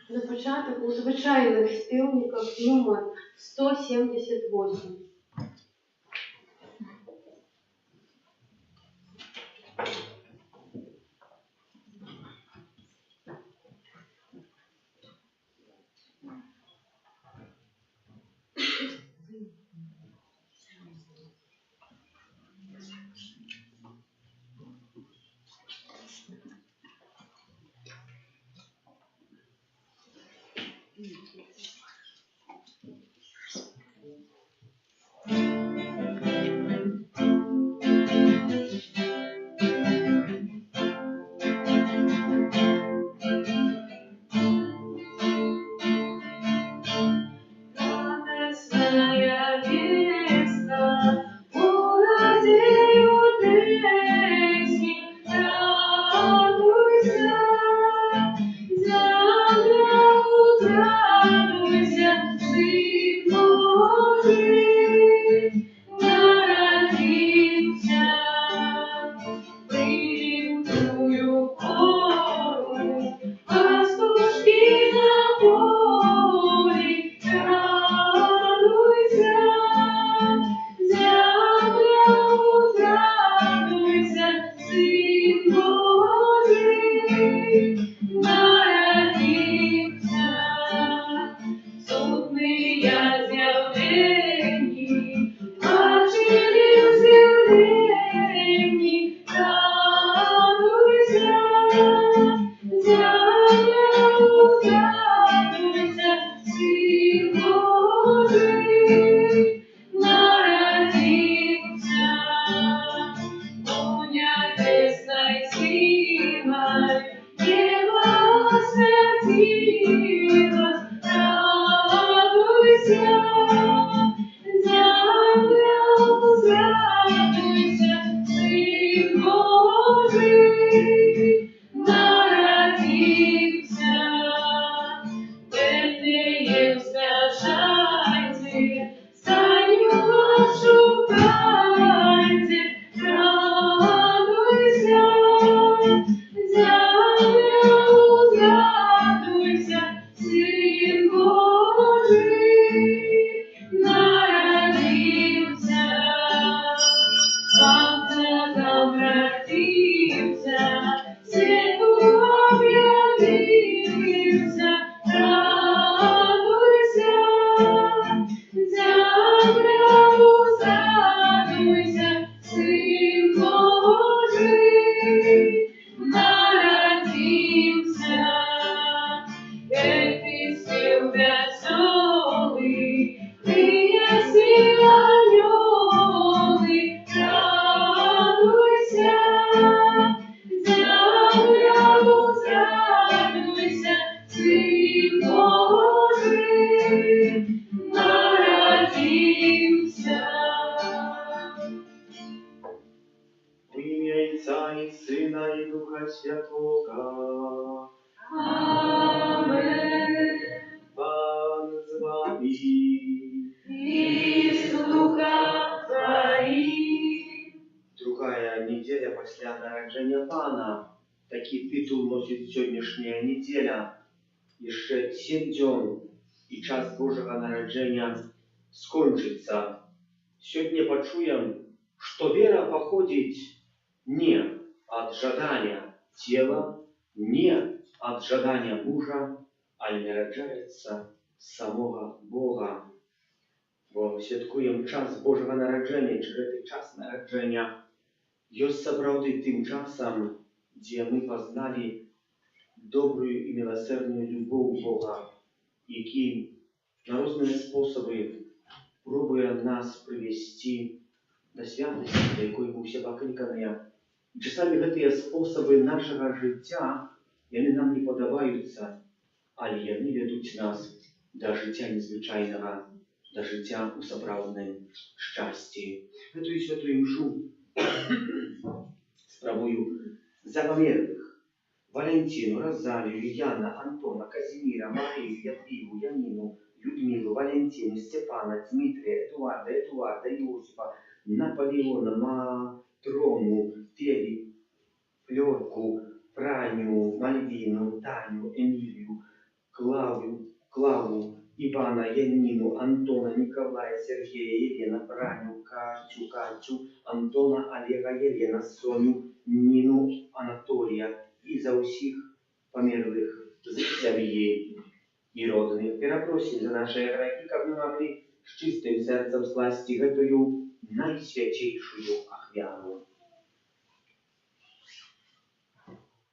На початок у звичайних співниках номер 178. Святого. Амен. Пан з вами. И с духа твоим. Другая неделя после народжения Пана. Такий титул носить сьогоднішня неділя. Ще 7 днів і час Божого народження скончиться. Сьогодні почуємо, що віра походить не от жадания тела, не от жадания мужа, а народжається самого Бога. Бо святкуємо час Божого народження, через цей час народження jest справді тим часом, де ми познали добрую і милосердную любов Бога, який на різні способи пробує нас привести до святості, до якої ми всі покликані. І часами ці способи нашого життя, вони нам не подобаються, але вони ведуть нас до життя незвичайного, до життя у справжньому щасті. Эту святую мшу спrawują za pamiętnych Walencину, Rozaliu, Jana, Antona, Kazimira, Mariju, Jadwigę, Janinu, Людмилу, Валентину, Степана, Дмитрия, Эдуарда, Иосифа, Наполеона, Матрону, Фели, Флёрку, Франю, Мальвину, Таню, Эмилию, Клаву, Ивана, Янину, Антона, Николая, Сергея, Елена, Браню, Катю, Антона, Олега, Елена, Соню, Нину, Анатолия и за усіх померлих зрителей и родных. Перепросим за наши грехи, как мы могли с чистым сердцем сласти эту найсвятейшую охвяну.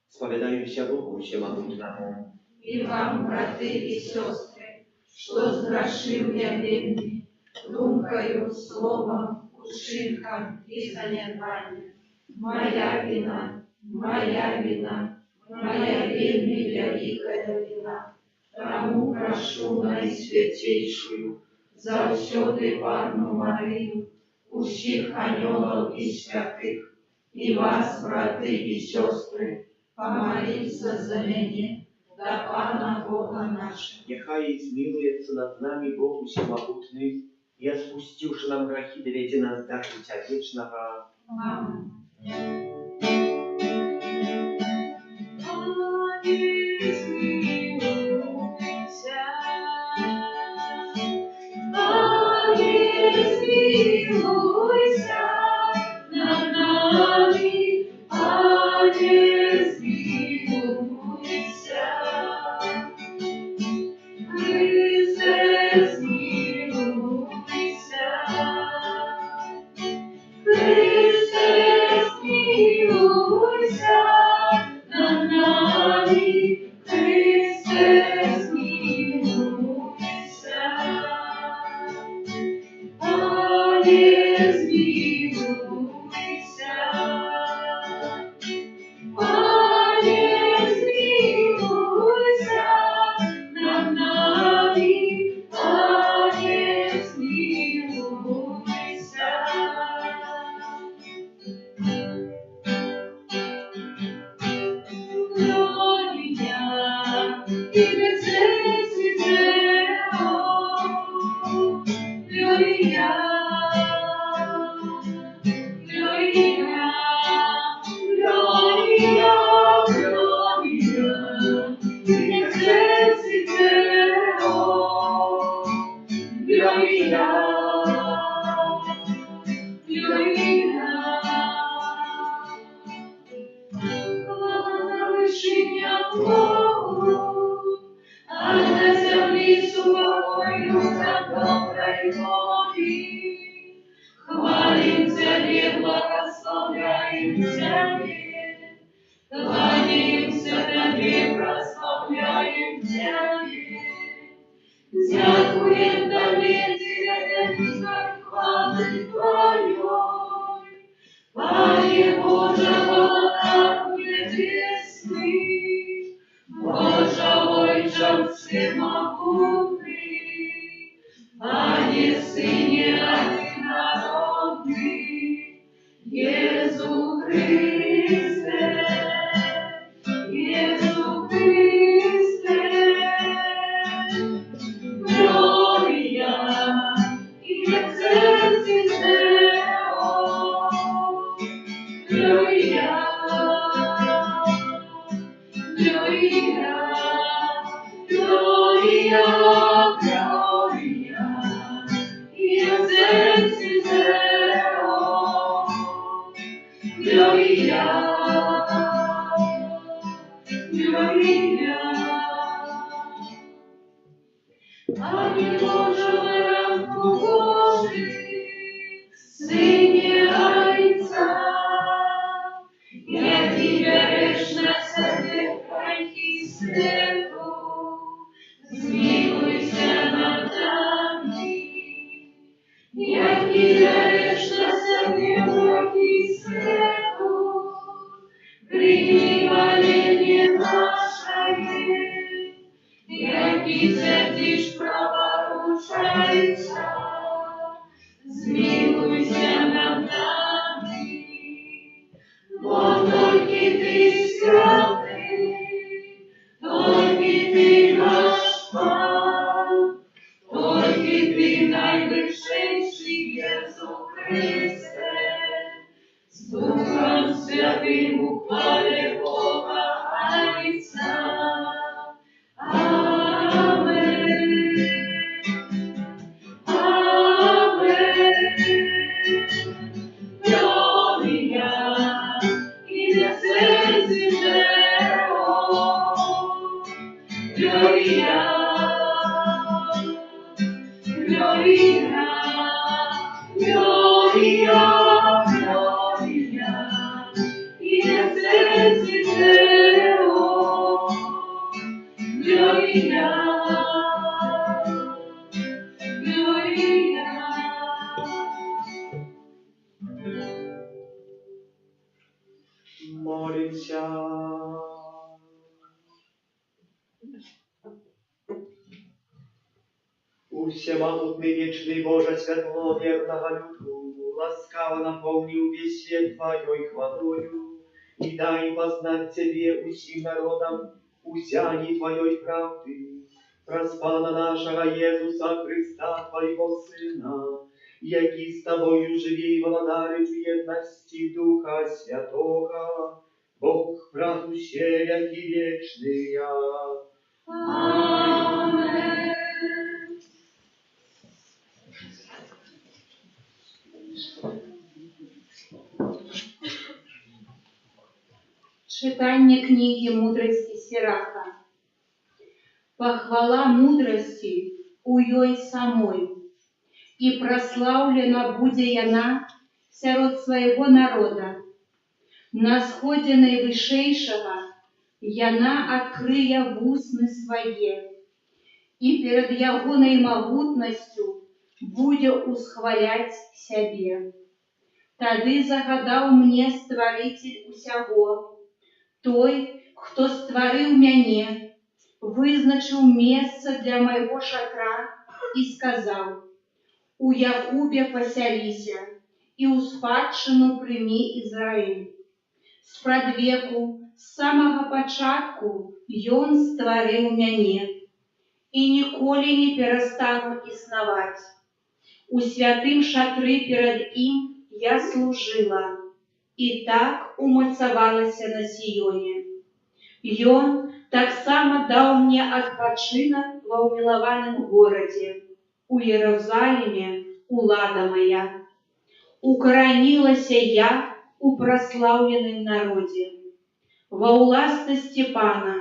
Споведаюся Богу всемогутному. І вам, брати і сестри, що зграшив я вельми, думкою, словом, учинком і занедбанням. Моя вина, моя вельми великая вина. Тому прошу найсвятейшую, завсёды Панну Марію, усіх аньолов і святих, і вас, брати і сестри, помолиться за мене, до Пана Бога нашего. Нехай змилуется над нами Бог всемогутный, и, отпустивши нам грехи, доведи нас до життя вечного. Аминь. Дякуем Тебе, хвалы Твоей, Пане Боже, Владыка Небесный, Боже, Отче всемогутный, Пане Сыне Одинородный, Иисус Христе, Иисус Христе, Gloria in excelsis Deo, Gloria, Gloria, Gloria, Gloria in excelsis Deo, Gloria, Gloria. Пане Боже, ранку Божий, Сині Айця, як і береш на себе гріхи світу, змилуйся над нами, як і береш на себе гріхи світу, прийми моління наше, Який сердиш проворушайся, змилуйся над нами, бо тільки Ти святий, тільки Ти наш Пан, тільки Ти найвищий Єсус Христе, з Духом Святим у хвалі Бога Отця. Амінь. Всемогутный вечный Боже, светло верного люду, ласкаво наполнил весь свет Твоей хвалою, и дай познать Тебе усим народам усяни Твоей правды, проспана нашего Иисуса Христа, Твоего Сына, яки с Тобою живи и владарит в едности Духа Святого, Бог правдуще веки вечные. Amen. Читание книги мудрости Сираха. Похвала мудрости у ёй самой, и прославлена буде яна сярод свайго народа. На сходе найвышэйшага яна адкрые вусны свае, и перед ягонай магутнасцю будзе усхваляць сябе. Тады загадаў мне стваритель усяго, той, хто стварыў мяне, вызначыў месца для майго шатра і сказаў: у Якубе пасяліся, і ў спадчыну прымі Ізраіль. Спрадвеку, з самага пачатку, ён стварыў мяне, і ніколі не перастану існаваць. У святым шатры перад ім я служыла, і так умацавалася на Сіёне. Ён таксама даў мне адпачынак ва ўмілаваным горадзе, у Єрусаліме улада моя. Укоранілася я у праслаўленым народзе, ва ўласнасці Пана,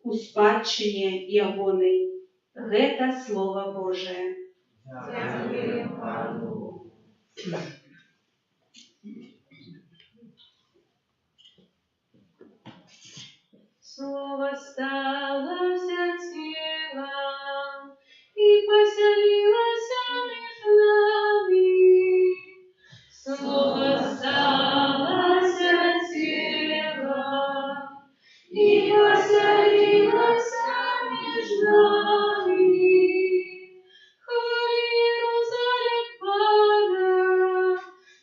у спадчыне ягонай. Гэта Слово Божие. Дякуємо Пану. Слово сталося тілом і поселилося між нами. Слово сталося тілом і поселилося між нами. Хвали Єрусалим Пана,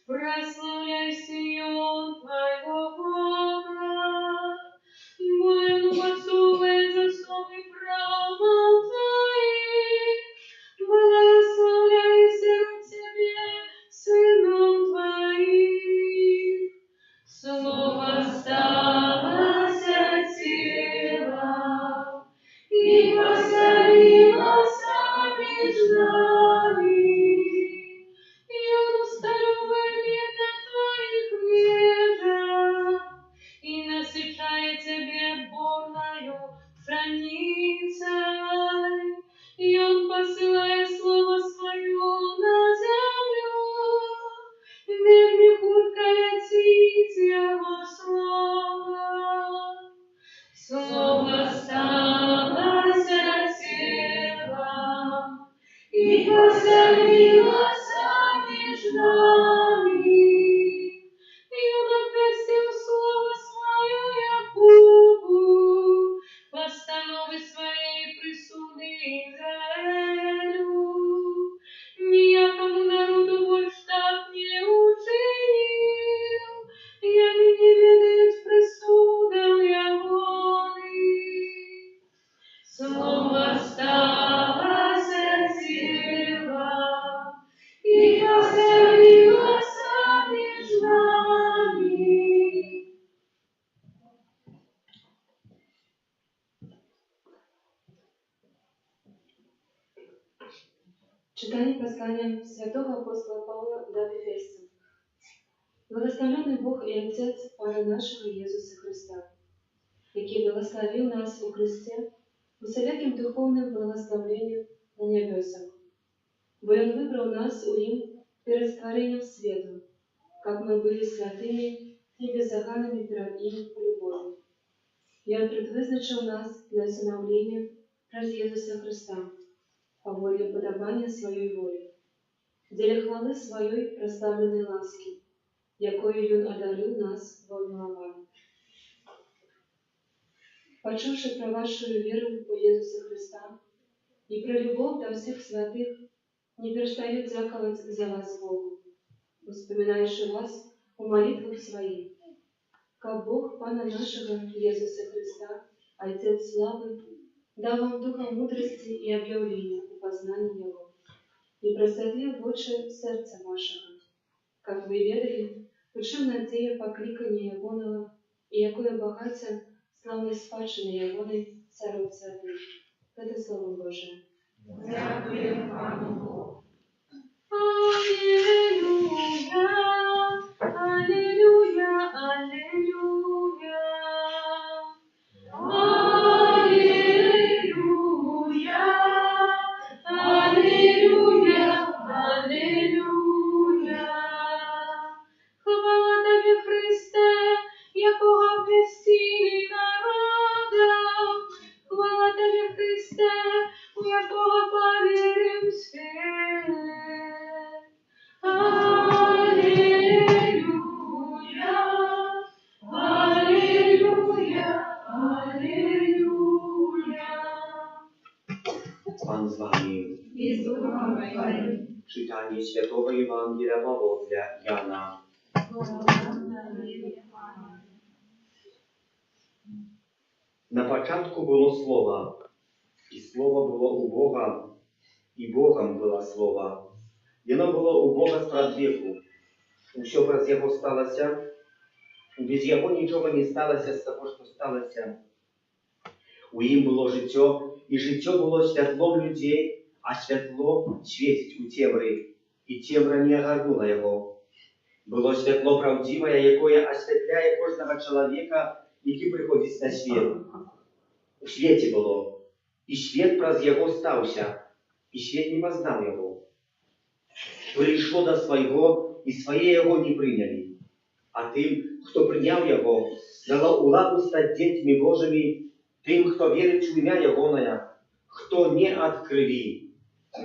прославляй Сион Твоего Бога. Буду поцелуй за основы права Твоих, благословляйся Тебе, Сыном Твоим. Слово сталося телом и поселилося між нами. Я устаю на Твоих межах и насыщает Тебе бурною границей. И Он посылает Слово Свое на землю, вельми хутко летит Его Слово. Слово сталося телом и поселилося між нами. И Он отпустил Слово Свое Якубу, постановы Своей присуды Израилю. Ніякому народу больше так не учинил, ями не ведают присудам ягоным. Слово сталося телом и поселилося між нами. Читание послания святого апостола Павла до Ефесцам. Благословенный Бог и Отец Пана нашего Иисуса Христа, який благословил нас у Христе усіляким духовним благословением на небесах, бо Он выбрал нас у Им перед створением свету, как мы были святыми и беззаганными перед Им по любови. И Он предвизначил нас для усыновления ради Иисуса Христа, по воле подобания Своей воли, для хвалы Своей прославленной ласки, якою Он одарил нас во умиловании. Почувши про вашу веру у Иисуса Христа и про любовь до всех святых не перестает заковать за вас Богу, вспоминающий вас в молитвах своих, как Бог Пана нашего Иисуса Христа, Отец славы, дал вам духа мудрости и объявления у познания Его, и просветлил лучше сердца вашего, как вы ведали, у чим надія покликання Ягонова, і якое багаття славної спадщини Ягони серед святих. Це Слово Боже. Дякуємо Пану Богу. Аллилуйя, аллилуйя, аллилуйя. Аллилуйя, аллилуйя. Хвала тобі, Христе, якого вмістили народам. Хвала тобі, Христе, у якого повірим світ. Аллилуйя, аллилуйя, аллилуйя. Pan z wami. I z duchem Twoim. Czytanie Świętego Ewangelia według Jana. Na początku było Słowo, i Słowo było u Boga, i Bogiem było Słowo. I ono było u Boga sprzed wieku. Все przez Jego stało się, bez Jego niczego nie stało się z tego, co stało się. U Nim było życie, i życie było światłem ludzi, a światło świecić u ciemry, i ciemra nie ogarnęła Jego. Było światło prawdziwe, jakie oświetlaje każdego człowieka, jaki przychodzi na świat. U świecie było, i świat przez Jego stał się, i świat nie poznał Jego. Przyszło do swojego, i swoje Jego nie przyjęli. A tym, kto przyjął Jego, dало uładu stać dziećmi Bożymi, tym, kto wierzy w imię Jegonoje, kto nie od krwi,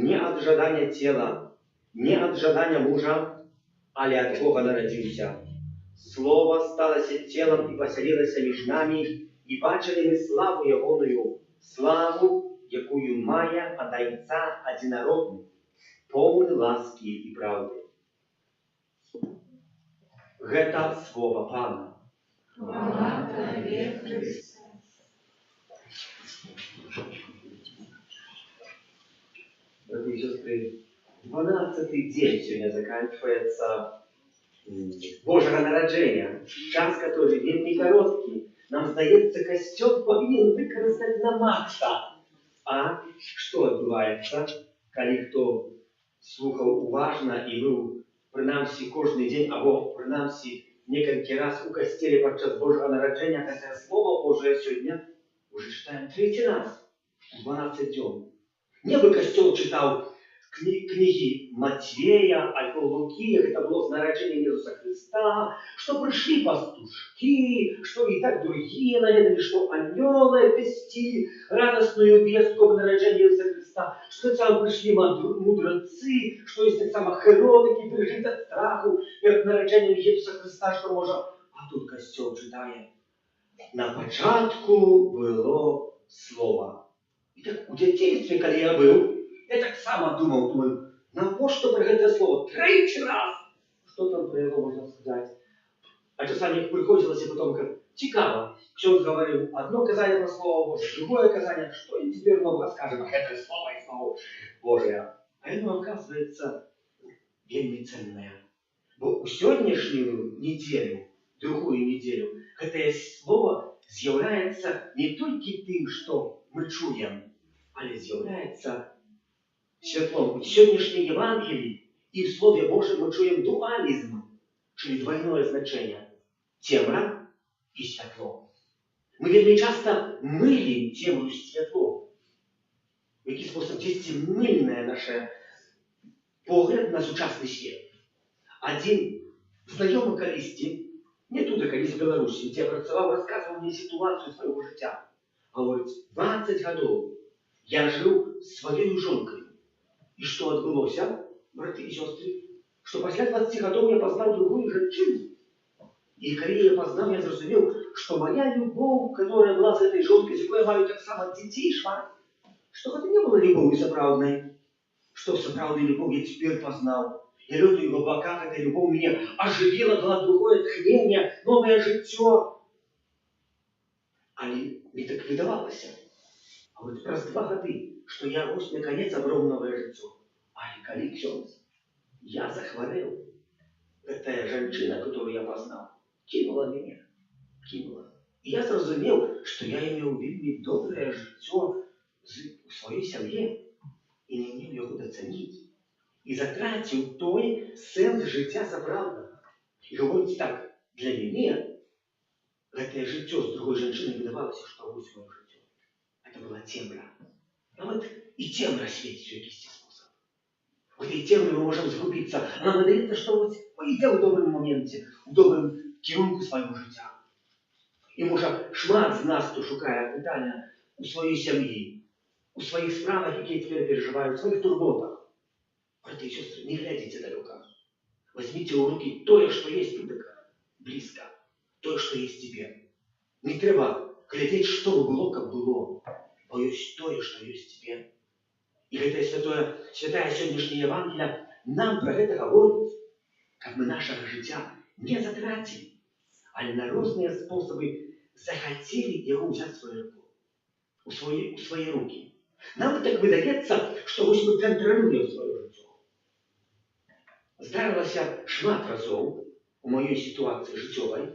nie od żadania ciała, nie od żadania męża, ale od Boga narodził się. Słowo stało się ciałem i poселило się między nami, i бачили my славу Ягоною, славу, якою має od Ojca одинородный, полный ласки и правды. Это Слово Пана. Хвала Тобі, Христе. Братья и сестры, 12-й день сегодня заканчивается Божьего народжения. Час, который вельми короткий. Нам здається, костюм повинен використати на макса. А що відбувається, коли хто слухав уважно і був принаймні кожен день, або принаймні несколько раз у костелі під час Божого народження, хоча Слово Божие сьогодні уже читаємо третій раз, 12 днів. Не би костел читав книги Матвея, альбо Луки, як это было с народжением Иисуса Христа, что пришли пастушки, что и так другие наведали, что ангелы пестили радостную вестку об народжении Иисуса Христа, что так само пришли мудрецы, что есть так само Херодики пережить от страху перед народжением Иисуса Христа, что можно... А тут костел читає. На початку было Слово. И так у детей, коли я был, я так само думаю, на что про это слово? Третий раз! Что там про него можно сказать? А часами приходилось и потом как цікаво. Ksiądz говорил одно казание про Слово Божие, другое казание, что и теперь много скажем, это Слово и Слово Божие. А оно оказывается вельми ценное. Бо у сегодняшнюю неделю, другую неделю, это Слово з'является не только тем, что мы чуем, але з'является святлом. В сьогоднішній Євангелії і в Слові Божому ми чуємо дуалізм, czyli двойное значение. Темра и святло. Мы вельми часто мылим темру и святло. В який спосіб дійсно мильне наше погляд на сучасний світ. Один знайомий колись, не туди, колись в Білорусі, де працював, розказував мені ситуацію свого життя. Говорить, 20 годов я жил с своей жонкой. И что отбылось, братья и сестры? Что после 20 годов я познал другую женщину. И когда я познал, я зрозумел, что моя любовь, которая была с этой жонкой, с якой я маю так само детей, што гэта не было любов'ю сапраўднай, што сапраўднай любовь я цяпер пазнаў. Я лётаю в облаках, эта любовь меня оживила, дала другое тхнение, новое жыццё. Але мне так выдавалася. А вот праз 2 гады, што я вось наконец абраў новое жыццё. Але калі ксёндз, я захварэў, гэтая жанчына, которую я пазнаў, кинула мяне, кинула. І я зразумеў, што я имеў вельмі добрае жыццё у сваёй сям'і і не умеў яго дацаніць. І затраціў той сэнс жыцця сапраўднага. І гаворыць так, для мяне гэтае жыццё з другой жанчынай выдавалася, што вось маё жыццё. Это была цемра. Нават і цемра свеціць у якісьці спосаб. В этой цемры мы можам згубіцца. Нам выдаецца, што вось мы ідзем у добрым моменце, у добрым кірунку свайго жыцця. І можа шмат з нас, хто шукае пытання у сваёй сям'і, у сваіх справах, якія цяпер перажываюць, у сваіх турботах. Браты і сёстры, не глядзіце далёка. Возьмите ў рукі тое, што есть тут блізка, тое, што есть цяпер. Не трэба глядзець, што бы было, каб было, бо ёсць тое, што ёсць цяпер. І гэтая святая сённяшняя Евангелія нам пра гэта гаворыць, каб мы нашага жыцця не затрацілі, але на розныя спосабы захацелі яго ўзяць у свае рукі. Нам так выдаецца, што вось мы кантралюем сваё жыццё. Здарылася шмат разоў у маёй сітуацыі жыццёвай,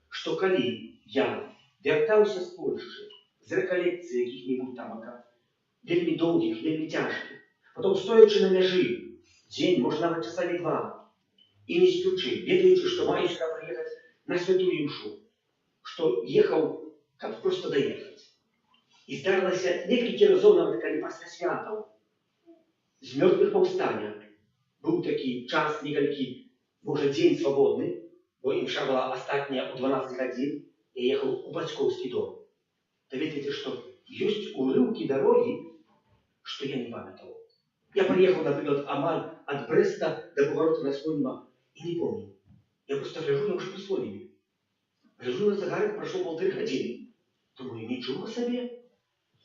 што калі я вяртаўся з Польшчы, з рэкалекцыі якіх-небудзь тамака, вельмі доўгіх, вельмі цяжкіх, потом стоячы на мяжы, дзень, можа нават часамі 2, і не спючы, ведаючы, што маю сюда прыехаць на святую імшу, што ехаў, каб проста даехаць. І здарылася некалькі разоў, нават калі пасля святаў, з мёртвых паўстання, быў такі час некалькі, можа, дзень свабодны, бо імша была астатняя ў 12 гадзін, я ехаў у бацькоўскі дом. Да ведаеце, што ёсць урыўкі дарогі, што я не памятаў. Я паехаў, напрыклад, амаль ад Брэста да паварота на Слоніма і не помню. Я проста гляжу, я ўжо пры Слонімі. Гляжу на загарак, прайшло 1,5 гадзіны. Думаю, нічога сабе.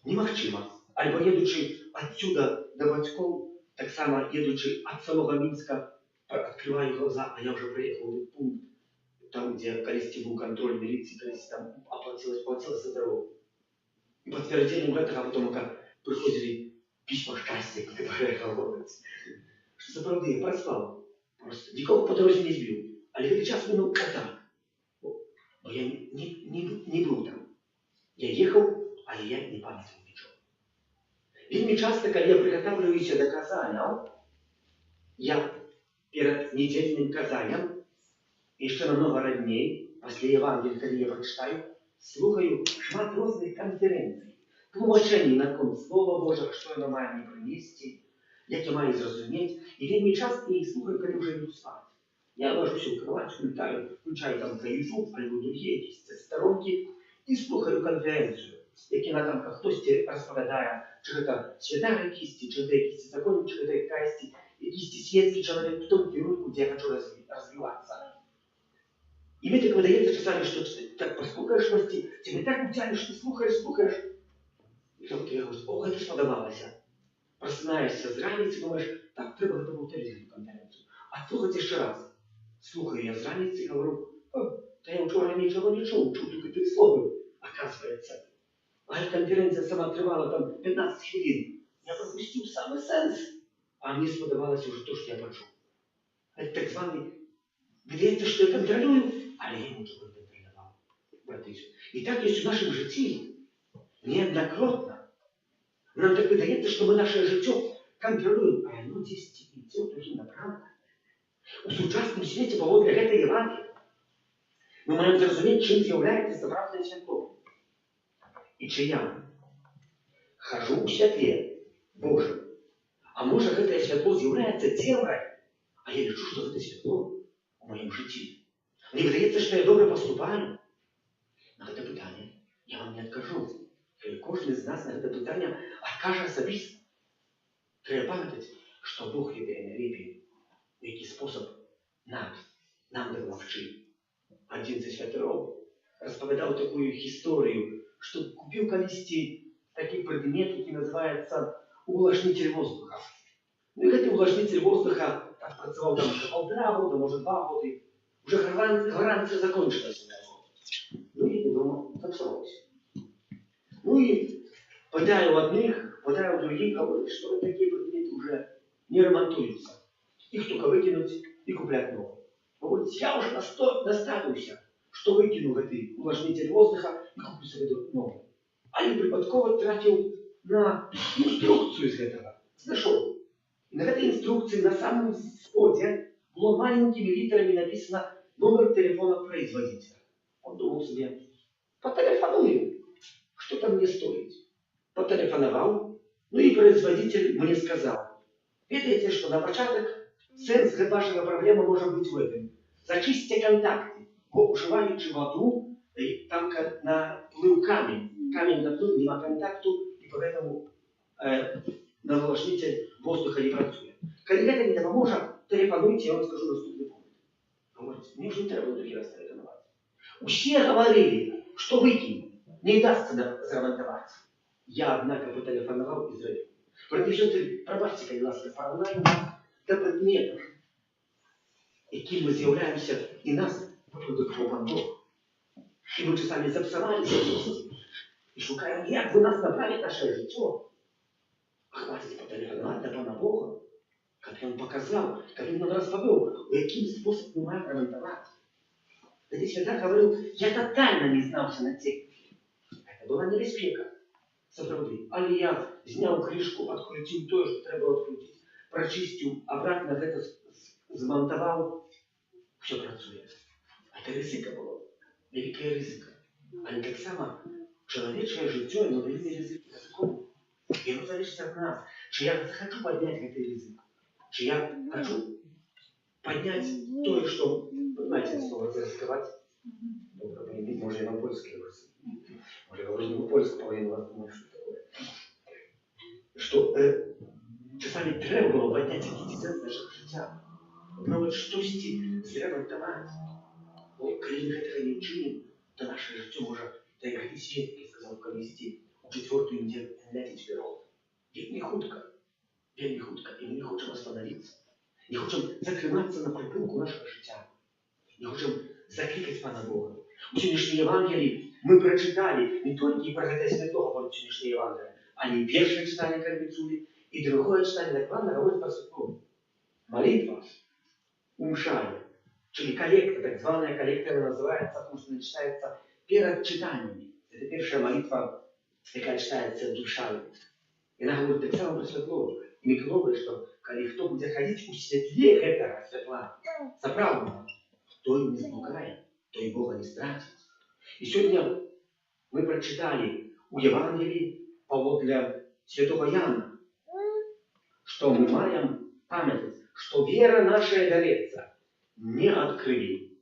Немагчыма. Альбо едучы адсюда да бацькоў, таксама едучы ад самога Мінска, открываю глаза, а я уже приехал в пункт, там, где калісьці быў кантроль милиции, калісьці там платилось за дорогу. И подтверждением этого потом приходили письма счастья, которые говорят, что сапраўды я проспал, просто нікого по дороге не збил, але гэты час минул так. Но я не был там. Я ехал, але я не памятаю ничего. Вельмі часто, когда я приготавливаюсь до казання, я перед недельным казанием, еще намного ранней, после Евангелия, когда я прочитаю, слухаю шмат розных конференций, тлумачений на кон Слова Божьего, что оно має мне принести, як я маю зрозуміти. І вельмі часто я їх слухаю, коли вже йду спати. Я ложуся в кровать, включаю там YouTube, або другі якісь сторонки, і слухаю конференцію, які на там хтось розповідає, чи це свята якісь, чи це якісь закони, чи це якась якийсь светский человек в том кирунку, где я хочу развиваться. И мне так выдается часами, что ты так послухаешь власти, тебе так утянешь, ты слухаешь. И вот я говорю, о, это сподобалось. Просынаешься с раницы, думаешь, так, треба это повторить эту конференцию. А слухать еще раз. Слухаю я с раницы и говорю, да я вчора ничего не чув только ты слово, оказывается. А конференция сама тривала там 15 хвилин. Я пропустил самый сенс. А мне сподобалося уже то, що я почув. Это так званий, видається, що я контролюю, але я нічого не контролював. Брати. І так є в нашому житті неоднократно. Нам так видається, що ми наше життя контролюємо, а воно десь йде таким направо. У сучасному світі, поводле гэтай Євангелії, ми маємо зрозуміти, чим з'являється справжнє світло. І чи я хожу у світлі Божому, а може, гэтае святло з'яўляецца цемрай, а я лічу, што гэта святло ў маім жыцці. Мне выдаецца, што я добра паступаю. На гэта пытанне я вам не адкажу. Калі кожны з нас на гэта пытанне адкажа асабіста. Трэба памятаць, што Бог ведае найлепей, у які спосаб нам дапамагчы. Адзін са святароў распавядаў такую гісторыю, што купіў калісьці такий предмет, який називається увлажнитель воздуха. Ну і цей увлажнитель воздуха так працював там вже 1,5 года, може 2 роки. Вже гарантія закончилась. Ну і відомо запсалося. Ну і питаю одних, питаю других, говорять, що такі предмети вже не ремонтуються. Их только выкинуть и куплять новые. Говорит, я уже настроился, что выкину в этой увлажнитель воздуха и куплю себе новый. А я припадково тратил на инструкцию из этого. Нашел. И на этой инструкции на самом споде было маленькими литрами написано номер телефона производителя. Он думал себе, потелефоную, что там мне стоит. Потелефоновал, ну и производитель мне сказал, видите, что на початок сенс вашего проблемы может быть в этом. Зачистите контакты, бо уживаючи воду, там наплыл камень. Камень наплыл, нема контакту, и поэтому навлажнитель воздуха не працует. Когда это не поможет, телефонуйте, я вам скажу наступный пункт. Говорите, мне уже не треба другие раз телефоновать. Все говорили, что выкинь, не дастся заремонтовать. Я, однако, потелефоновал и зрел. Продержите, пробачьте, как ласка, поравнание до предметов, яким ми з'являємося і нас продуктовано Бог. І ми часами запсувалися і шукаємо, як би нас направити наше життя. Хватить потелефонувати до Пана Бога, як Він показав, як Він нам розповів, яким способом ми маємо ремонтувати. Тоді святой говорив, я тотально не знався на техніці. Це була небезпека. Це правда. Але я зняв кришку, відкрутив те, що треба відкрутити. Прочистил, обратно это змонтовал, все працує. Это ризика было, великая ризика. Але так само человеческое життя, оно вельми ризиково. И оно залежит от нас. Чи я захочу поднять этот ризик, чи я хочу поднять то, что, знаете, слово рисковать. Добро поймите, может я на польский говорю. Может я говорю на польском, половину вас думаю, что такое. Что часами треба було підняти якісь сенс нашого життя. Обновити щось, зремонтувати. Бо коли ми цього не вчинимо, то наше життя може, так як і світ, я сказав, повести у 4-ю неділю року. Вельми хутко. Вельми хутко. І ми не хочемо остановитися. Не хочемо закриватися на припинку нашого життя. Не хочемо закликати Пана Бога. У сьогоднішній Євангелії ми прочитали не тільки про це святого говорить сьогоднішнє Євангеліє, а не перше читання Кормицули, и другое читание доклада говорит по святому. Молитва, умшание, czyli коллекта, так званая коллекта, она называется, потому что она читается перед читаниями. Это первая молитва, которая читается душами. И она говорит так само про святло. И мы говорим, что когда кто будет ходить у светле этого светла, заправленного, то и не сбукает, то и Бога не стратит. И сегодня мы прочитали у Евангелии поводле святого Яна, что мы маем памятать, что вера наша дарится не от крови,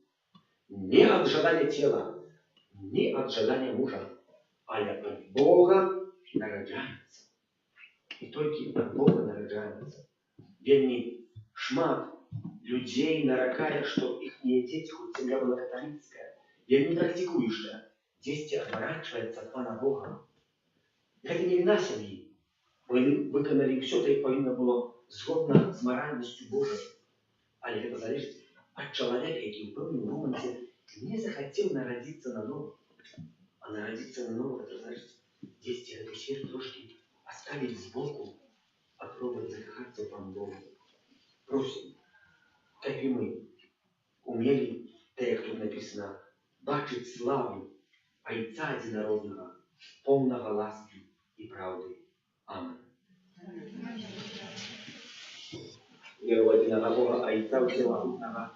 не от желания тела, не от желания мужа, а от Бога народжается. И только от Бога народжается. Вельми шмат людей наракає, что их дети, хоть земля была католическая, вельми практикующая, дети отворачиваются от Пана Бога. Это не вина семьи. Мы виконали все, що повинно було згодно з моральністю Божою. Але це залежить від чоловіка, який в певному моменті не захотів народитися на ново. А народитися на ново, це значить, десь эту сферу трошки оставить сбоку, попробовать закохаться в Пана Бога. Просим, как и мы, умели, так як тут написано, бачить славу Отця Єдинородного, повного ласки и правды. Amen. Віру одиного Бога, Отця Всемогутнього,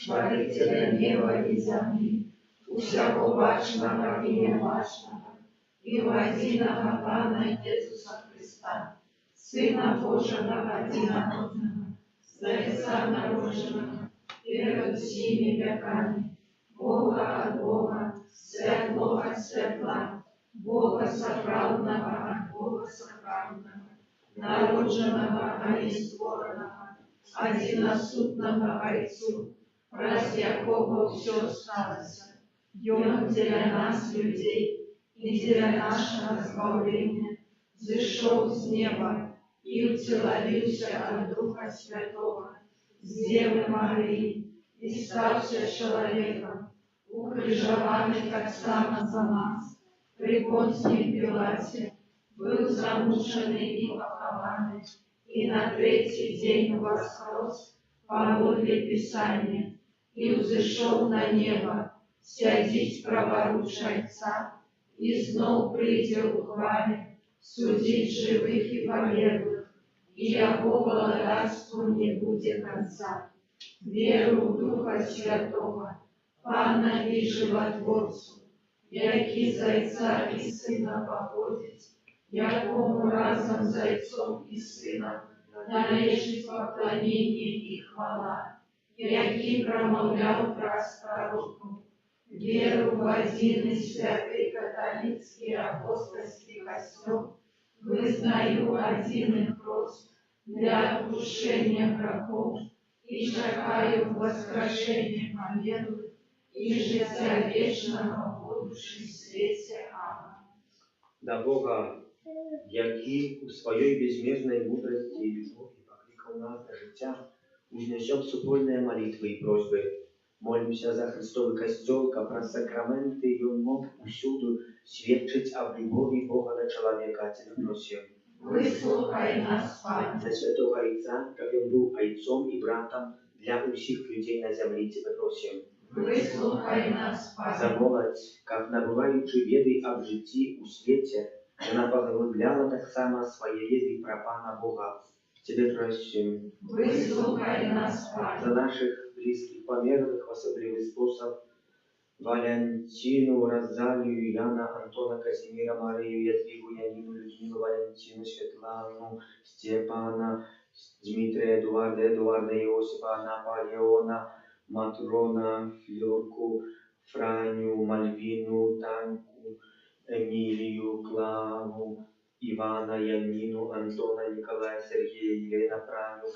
Творителя неба и земли, всякого бачного и небачного, и в единого Пана Иисуса Христа, Сына Божьего одинородного, с Отца народженного, перед всеми веками, Бога от Бога, светлого от светла, Бога соправдного от Бога соправдного, народженного, а не створенного, одиносутного Отцу, ради якого все сталося, и Он для нас, людей, и для нашего избавления, зышел с неба и утеловился от Духа Святого, с Девы Марии, и стався человеком, укрыжованный как само за нас, при Понтии Пилате, был замученный и похованный, и на третий день воскрес по воле Писания, и взошел на небо, сядить праворуч Отца, и знов прийде у хвале, судить живых и померлых, и яко благодарству не будет конца. Веру в Духа Святого, Пана и Животворцу, яки зайца и сына походить, якому разом зайцом и сыном належит поклонение и хвала, яки промовлял раз пророком. Веру в один и святый католицкий апостольский костел, вызнаю один и прост для отпущения грехов, и чекаю воскрешения померлых и життя вечного в будущем свете. Аминь. Да Бога, який у своей безмерной мудрости и любви покликал нас до життя, узнесем супольные молитвы и просьбы. Молимся за Христовый костел, как про сакраменты, и Он мог усюду свідчить об любови Бога до человека. Тебя просим. Выслухай нас, Пане. За святого Отца, как Он был отцом и братом для всех людей на земле, Тебя просим. Выслухай нас, Пане. За молодь, как набываючи веды об житті у свете, она поглубляла так само свои веды про Пана Бога. Тебе просим. Выслухай нас, Пане. За наших близких померлых в особливый способ Валентину, Розалию, Яна, Антона, Казимира, Марию, Ядвигу, Янину, Людмилу, Валентину, Светлану, Степана, Дмитрия, Эдуарда, Иосифа, Наполеона, Матрона, Флёрку, Франю, Мальвину, Танку, Эмилию, Клаву, Ивана, Янину, Антона, Николая, Сергея, Елена, Франю,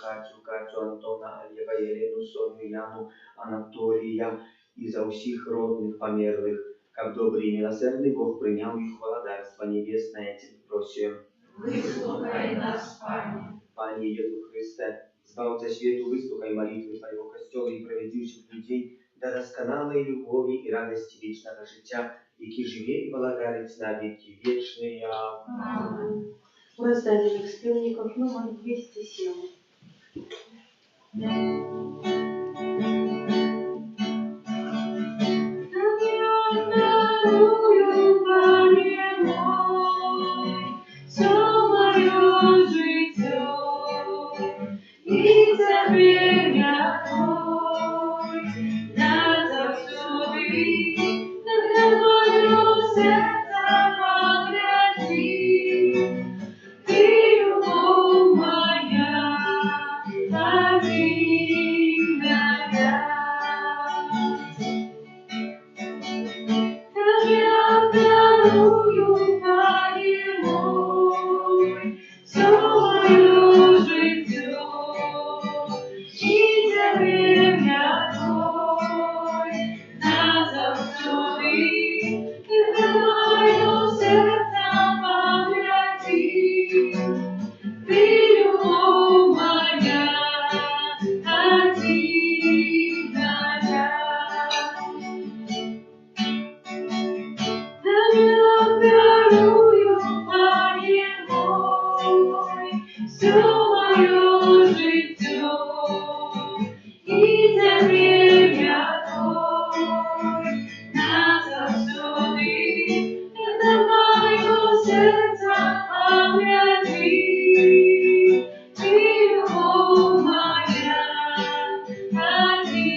Катю, Антона, Олега, Елену, Соню, Яну, Анатолия и за всех родных померлых, как добрый и милосердный Бог принял их благодарство небесное, Тебя просим. Выслухай нас, Пане. Пане Иисус Христе, Збавца свету, выслухай молитвы Твоего костела и проведи всех людей до досконалой любови и радости вечного життя, які живе и благодарить на веки вечные. Аминь. Раздательных спевников номер 207. Дарую, Пане мой, все мое життя, и забвення Твой, на завсюди, на твое сердце погляди, ты любовь моя, одинная. Я дарую, Пане мой, все мое життя, и забвення Твой, назавжди, на моє серце погляди, ти любов моя, одинная. Дарую, Пане мой, все мое життя, и забвення Твой, назавжди, на моє серце погляди, ти любов моя,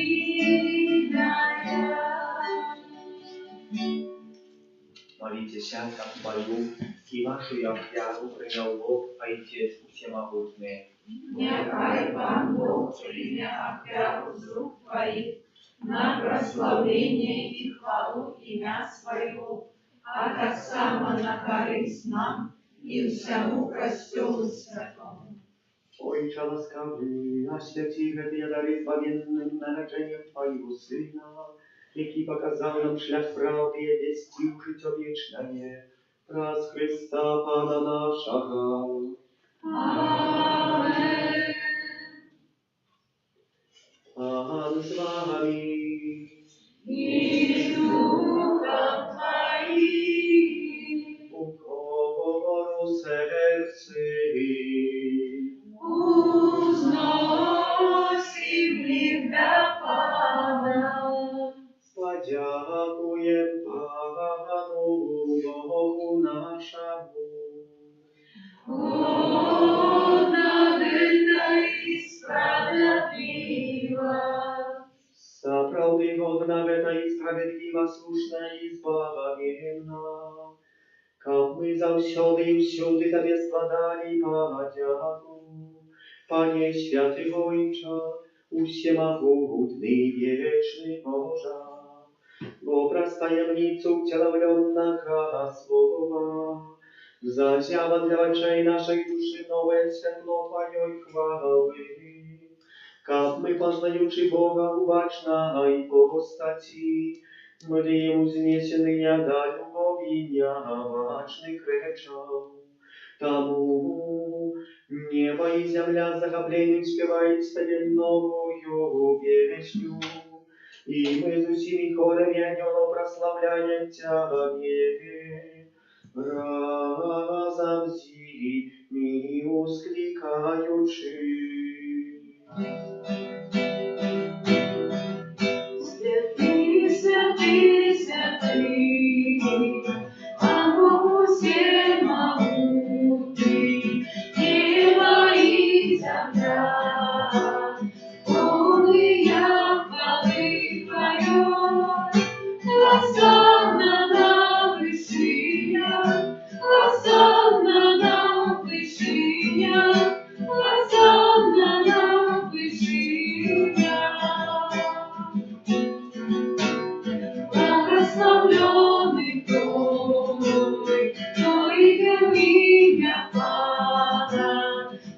одинная. Молитесь, как молю, и вашу я вяру принял Бог, Отец Всемогутный. Нехай Пан Бог прийме офяру з рук Твоих на прославление и хвалу имя Своего, а так само на корысть нам и всему костелу святому. Отче ласкавый, освяти гэтыя дары памінным нараджэннем Твоего Сына, який показал нам шлях правды и вести в життя вечное. Przez Chrysta Pana naszego. Amen. Pan z wami. I z duchem Twoim. Ukoru sercy. Uznosimy dla Pana. Podziękuję Panu Bogu naszemu. Godna, wierna i sprawiedliwa. Naprawdę godna, wierna i sprawiedliwa, słuszna i zbawienna. Как мы завсёды и всюди Тебе складали подяку. Panie święty Ojcze, всемогутный wieczny Boże, w obraz tajemnicu wcielowionego Słowa, zasiała dla oczей naszej duszy nowe światło Twojej chwały. Как мы, познаючи Бога убачна и постати, были Ему знесены до любови необычных речей. Тому небо и земля захоплением спевают Тебе новую песню, и мы с усими хорами ангелов прославляем Тебе. Разом зими ускликаючи. Святый, святый, святый, Богу всемогутный, небо и земля, полные хвалы Твоей. Осанна на вышинях, осанна на вышинях, осанна на вышинях. Благословленный Той, кто видел имя Пана.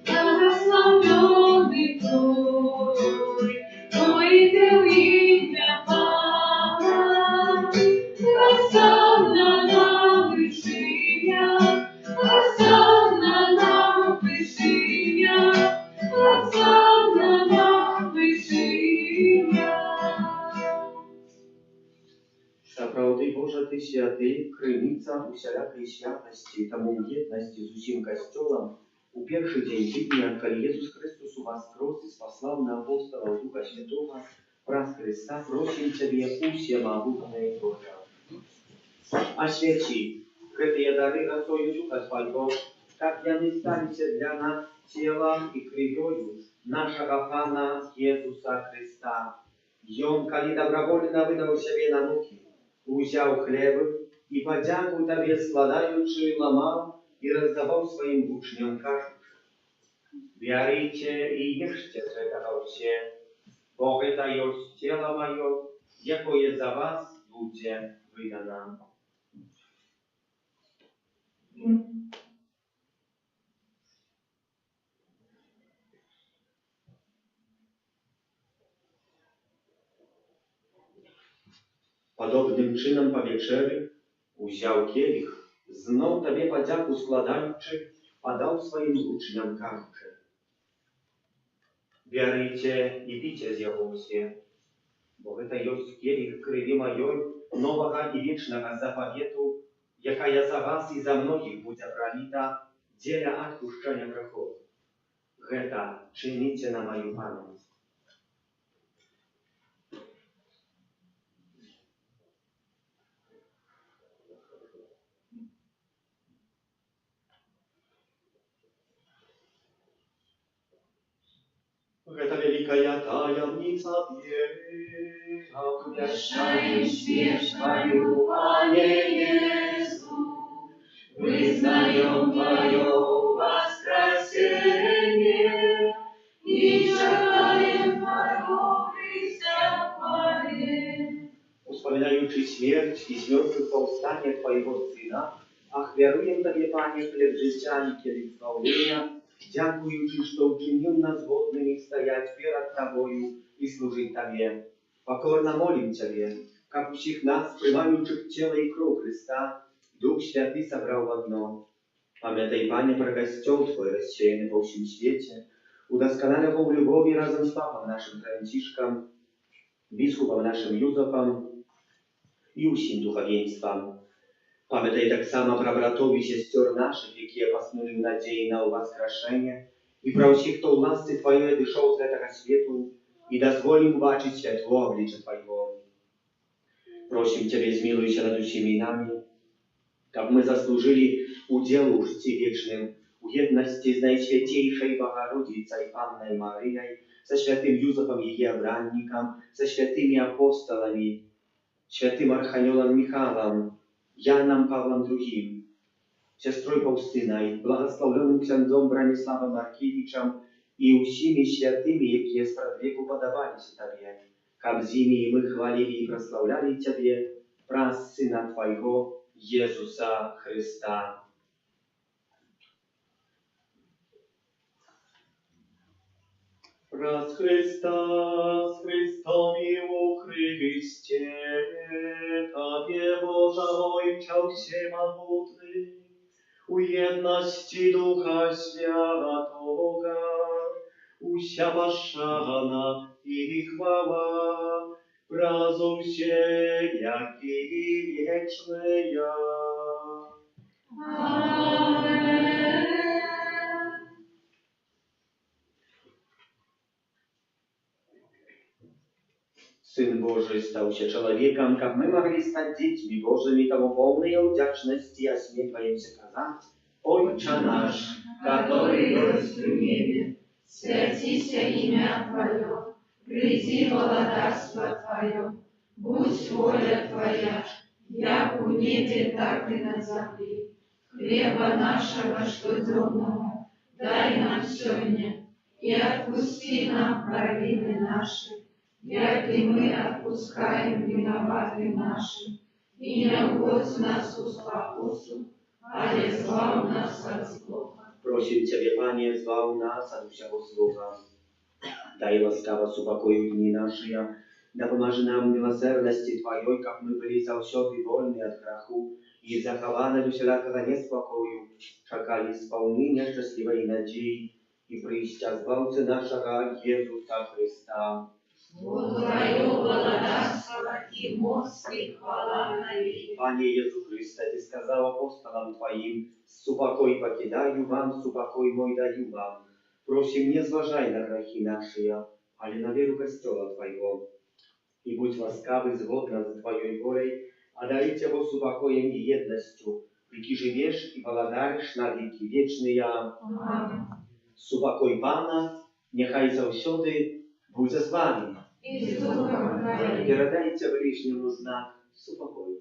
Благословленный Той, кто видел имя Пана. Осанна на вышинях, осанна на вышинях, осанна на вышинях. Naprawdę Boże, Ty święty, krynica усялякой świętości, тому jedności z усім Kościołem, u pierwszy dzień tygodnia, kiedy Jezus Chrystus u was cross i послал на апостолов Духа Святого, праз Христа, просим Тебе, всемогутный Боже. Освети эти дары росою Духа Твоего, как они стали для нас телом и кровью нашего Пана Иисуса Христа. И Он, коли добровольно выдал себе на муки, взял хлеб и подяку Тебе складаючи ломал и раздавал своим учням кажучи. Верите и ешьте с этого все, Бог это есть тело мое, якое за вас будет выдано. Podobnym czynem po wieczerzy wziął kielich, znów Tobie podziaku składający, podał swoim uczniom każdy. Bierzcie i picie z jego usie, bo to jest kielich krwi mojej, nowego i wiecznego zapawietu, jaka ja za was i za mnogich będzie prolita, dla odpuszczenia grzechów. To czynicie na moją pamięć. Это великая таямница веры, Обещаем смерть Твою, Пане Иисус, вызнаем Твое воскресение и желаем Твоего присягания. Wspominający śmierć i zmartwychwstanie Twojego Syna, chwieruję Tobie, Panie, chleb życia i kielich zbawienia, dziękując, że uczynił nas godnymi stajać przed Tobою i służyć Tobie. Покорно молим Ciebie, как всех нас, принимающих тело и кровь Христа, Duch Święty zabrał w одно. Pamiętaj, Panie, про Kościół Twój rozsiejany po всем świecie, udoskonale go w любови razem z Papą naszym Franciszkiem, biskupem naszym Józefem i усім duchowieństwem. Pamiętaj tak samo про братов и сестер наших, які поснули в надії на воскрешення, і про всіх, хто у ласці Твоєї дійшов з этого світу, і дозволив бачити світло обличчя Твоего. Просим Тебя, змилуйся над усіми нами, как мы заслужили уделу в житті вічним, у єдності з Найсвятейшей Богородицей Анной Марией, со святым Юзефом ее обранником, со святыми апостолами, святым Архангелом Михаилом, Яном Павлом II, сестрой Фаустиной, благословленным ксяндзом Брониславом Маркевичем и усими святыми, які спрадвеку подавались Тебе, как з ними мы хвалили и прославляли Тебе, праз Сына Твоего, Иисуса Христа. Праз Христа, с Христом и у Христе, Тебе, Боже мой, Чал всемогутный, у едности Духа Святого, уся пошана и хвала, празу все, яки вечные. Amen. Сын Божий стался человеком, как мы могли стать детьми Божьими, тому полные вдячности о сне Твоем сказать. Отче наш, Который есть в небе, святися имя Твое, приди владарство Твое, будь воля Твоя, як у небе, так и на земле. Хлеба нашего штоденного дай нам сегодня, и отпусти нам провины наши, як и мы отпускаем виноватым нашим, и не вводь нас в спокусу, ale zbaw nas od zła. Просим Тебя, Пане, избав нас от всего злого. Дай ласкаво супокою дни наши, да поможи нам в милосердности Твоей, как мы были завсёды вольны от греху, и захованы от всякого неспокою, чакали исполнения счастливой надеи, и прийстя Збавцы нашего Иисуса Христа. Твое владарство и мощь и хвала навеки. Пане Иисус Христе, Ты сказал апостолам Твоим, «Супокой покидаю вам, супокой мой даю вам». Просим, не зважай на грехи наши, але на веру Костола Твоего. И будь ласкавый згодно с Твоей волей, одарить его супокоем и едностью, ведь живешь и владаришь на веки вечные. Аминь. Супокой Пана, нехай завсёды буде з вами. И с Духом Твоим. Передайте ближнему знак супокою.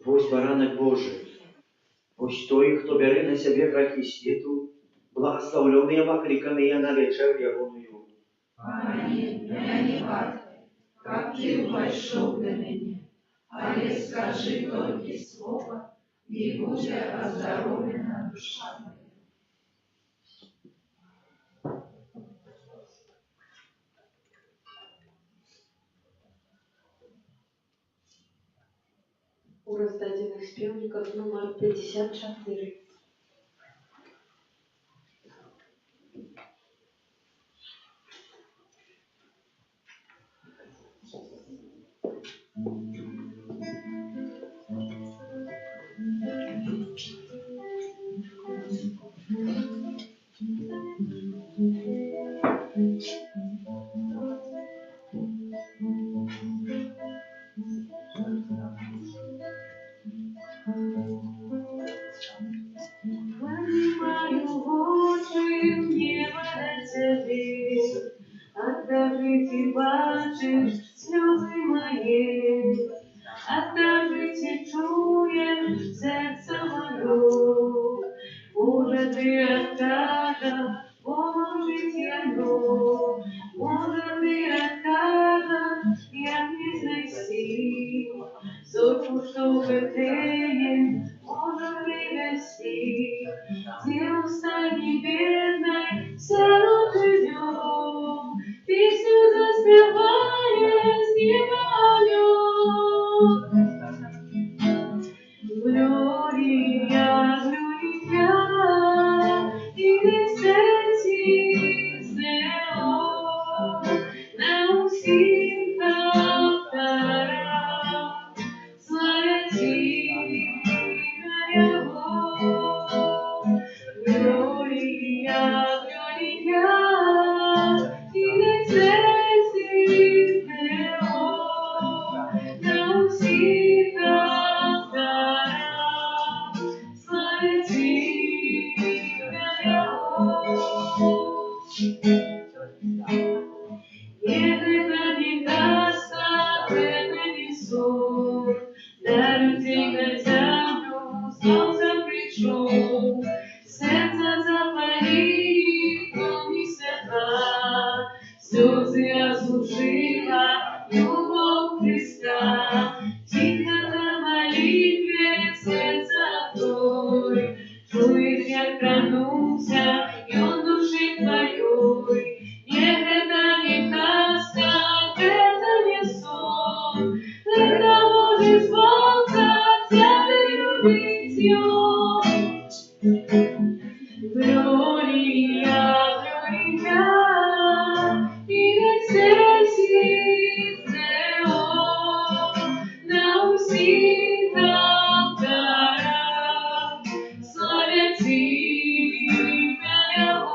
Ось баранок Божий, ось той, хто бере на себе грехи світу, благословленные покликанные на вечерю Божию. Аминь. Я не падаю, как ты вошел до меня, але скажи только слово, и будет оздоровлена душа моя. У роздадених співників номер 54. серця запалили вогні святла, сльози осушила любов Христа, тихо на молитве сердца твой, чуешь, як кранулся и он души твоей. Не это не сказка, это не сон, это Божий спонсор, святый любитель. Gloria, gloria, in excelsis Deo, nausita cara, solecita Deo.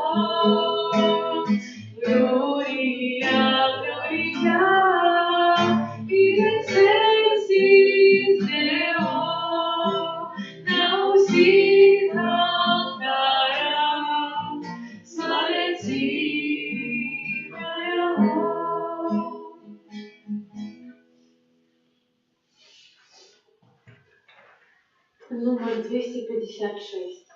Gloria, gloria, in excelsis Deo, nausita cara, solecita Deo. Номер 256.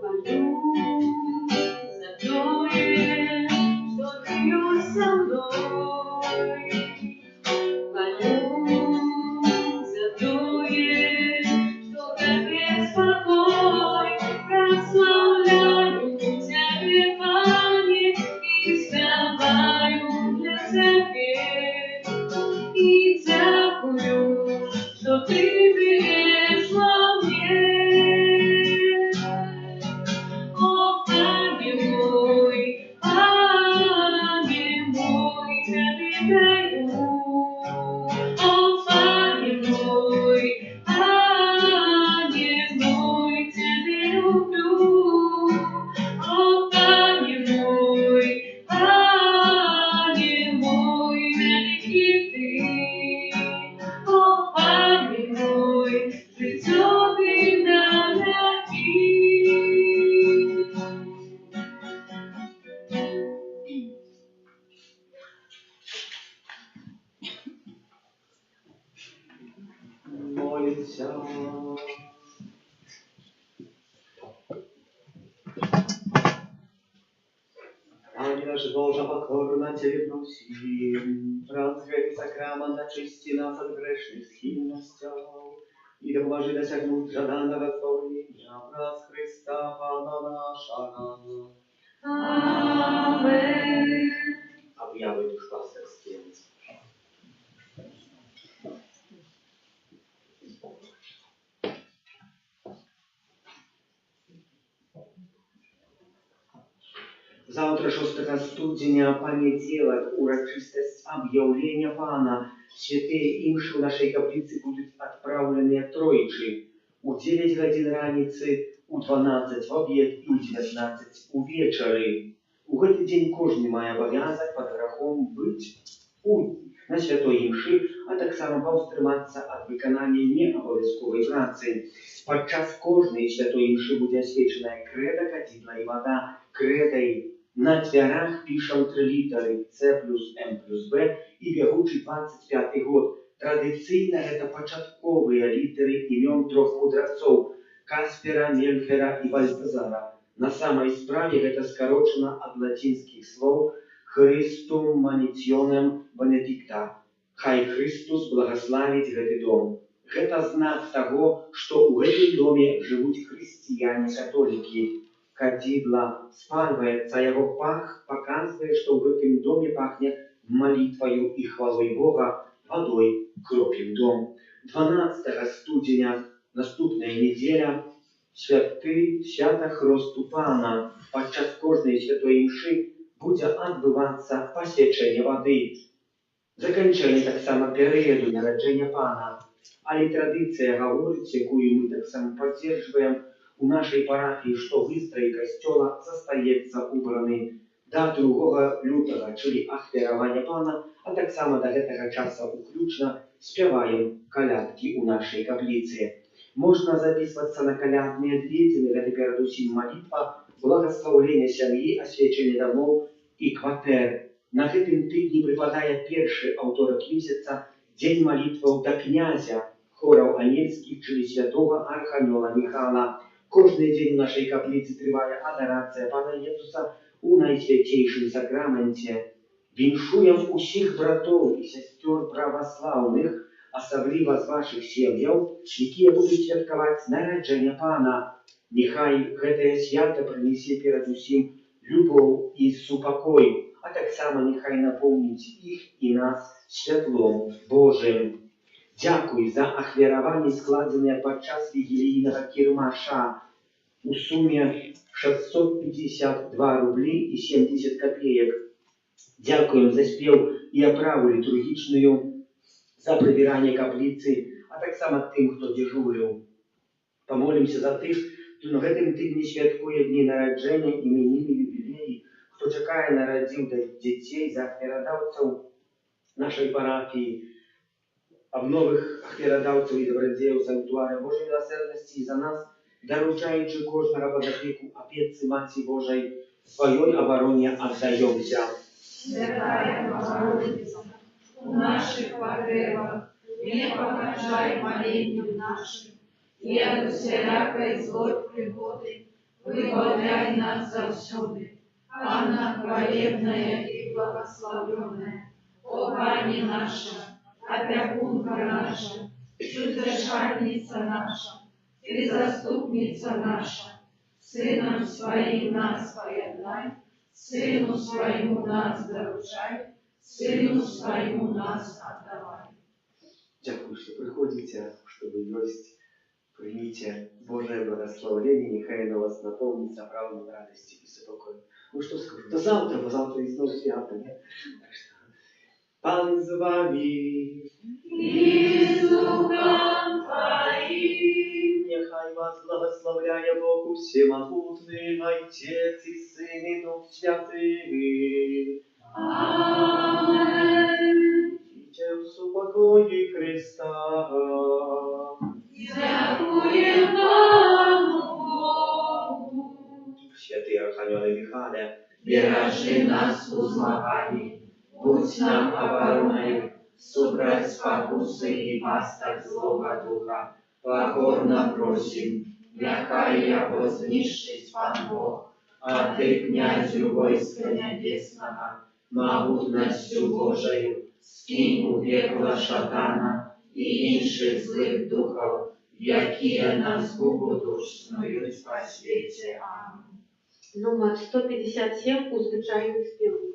Пойду за тое, что ты со мной. Пойду за тое, что дает спокой. Прославляю Тебя, Пане, и спеваю для Тебя. И дякую, что Ты берешь во мне. О, Пане мой, Тебе даю. О, Пане мой, Тебе люблю. О, Пане мой, великий Ты. О, Пане мой, життя Ти навеки. Молимся. Ангел наш Боже, покорно Тебе просим, разве сакрамент очисти нас от грешных сильностей, и да поможи досягнуть жаданного избавления нас Христа, Пана нашего. Amen. Objawy duszpasterskie. Завтра 6 студня понеділок урочистость объявления Пана. Святые имши в нашей каплице будут отправлены тройчи. У 9 годин раницы, у 12 в обед и у 19 у вечері. У гэты дзень кожны мае абавязак пад грахом быць на святой імшы, а таксама паўстрымацца ад выканання неабавязковай працы. Падчас кожнай святой імшы будзе асвечаная крэда, кадзідла і вада. Крэдай на дзвярах пішам 3 літары С плюс М плюс Б і бягучы 25 год. Традыцыйна гэта пачатковыя літары імён 3 мудрацоў Каспера, Мельфера і Бальтазара. На самай справе гэта скарочана ад лацінскіх слоў Христум манітіонем Бенедикта. Хай Христус благословить гэты дом. Гэта знак таго, што ў гэтым доме жывуць хрысціяне-католікі. Кадзідла спальваецца, яго пах паказвае, што ў гэтым доме пахне малітваю і хвалой Бога, вадой кропім дом. 12 студзеня, наступная недзеля, свята Хросту Пана. Падчас кожнай святой імшы будзе адбывацца пасвячэнне вады. Заканчэнне таксама перыяду нараджэння Пана. Але традыцыя гаворыць, якую мы таксама паддзержваем у нашай парафіі, што выстрой касцёла застаецца убраны да 2 лютага, чылі ахвяравання Пана, а таксама да гэтага часа уключна спяваем калядкі ў нашай капліцы. Можна записуватися на колядні дві, це передусім молитва, благословлення сім'ї, освячення домов і квартир. На гэтым тыдні припадає перший аўторак месяца, День молитваў да князя хораў ангельскіх, czyli святого Архангела Михайла. Кожний день у нашій каплиці триває адорація Пана Ісуса у найсвятейшем сакраменті. Віншуємо усіх братов і сестер православних, особливо з ваших сім'яв, які будуть святкувати народження Пана. Нехай гэтае свято принесе передусім любов і супокой, а так само нехай наповнить їх і нас святлом Божим. Дякую за ахвяраванне, складзенае падчас вігілійнага кірмаша у суме 652 рублі і 70 копеек. Дякуем за спеў і аправу літургічную, за прыбіранне капліцы, а так само тым, хто дзежурыў. Помолимся за тых, хто на гэтым тыдні святкуе дні нараджэння, іменіны, юбілеі, хто чакае нарадзіў дзяцей, за ахвярадаўцаў нашай парафіі, об новых ахвярадаўцаў і добрадзеяў санктуара Божай милосердности за нас, даручаючы кожнага пад апеку апецы Маці Божай, сваёй абароне аддаёмся. Святая Богородица, у наших потребах не помогай молению нашим, и от всякой злой пригоды выбавляй нас завсюды. Анна хвалебная и благословенная, о Пани наша, опекунка наша, чудо-шальница наша, и заступница наша, Сыном Своим нас поедай, Сыну Своему нас доручай, Сыну Своему нас отдавай. Дякую, что приходите, чтобы есть. Примите Божие благословение, нехай на вас наполнится правдой, радости и спокою. Ну что скажу, до завтра, бо завтра и снова свято, нет? Пан з вами. И с Духом Твоим. Нехай вас благословляє Бог всемогутний, Отец и Сын и Дух Святый. Аминь. Идите в супокое Христа. Дякуем Пану Богу. Святый Архангеле Михайле, Бережи нас в змаганні, будь нам обороною, супроть спокуси і пасток злого духа. Покорно просим, нехай його знищить Пан Бог, а ти, князю войска небесного, могутностью Божою, скинь у пекло шатана і інших злих духов, які на згубу душ снують по світі. Амінь. Номер 157 у звичайних співників.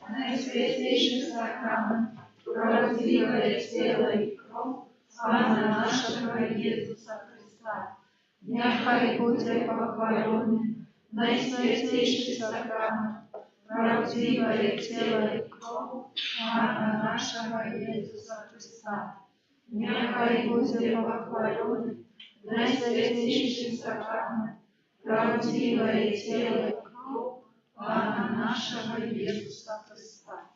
Найсвятейший сакрамент, правдивое тело и кровь Пана нашего Иисуса Христа. Нехай буде похваленный найсвятейший сакрамент, правдивое тело и кровь Пана нашего Иисуса Христа. Нехай буде похваленный наисвятейший сакрамент, правдивое тело и кровь Пана нашего Иисуса Христа.